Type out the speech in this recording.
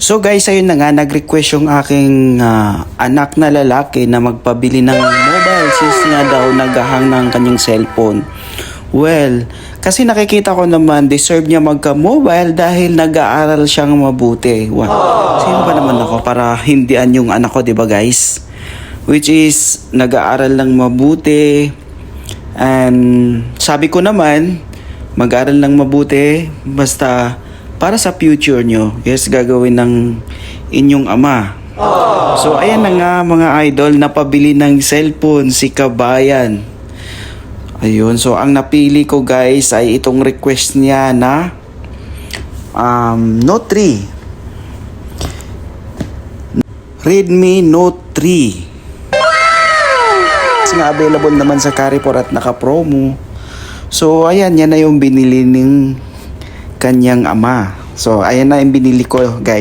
So guys, ayun na nga, nag-request yung aking anak na lalaki na magpabili ng mobile since nga daw naghahang ng kanyang cellphone. Well, kasi nakikita ko naman deserve niya magka-mobile dahil nag-aaral siyang mabuti. Wow. Sino ba naman ako para hindian yung anak ko, 'di ba guys? Which is nag-aaral lang mabuti. And sabi ko naman, mag-aaral lang mabuti basta para sa future nyo. Yes, gagawin ng inyong ama. So ayan na nga mga idol, napabili ng cellphone si Kabayan. Ayun, so ang napili ko guys ay itong request niya na Note 3. Redmi Note 3. Kasi nga available naman sa Carrefour at naka-promo. So ayan, yan na yung binili ng kanyang ama. So ayan na yung binili ko guys.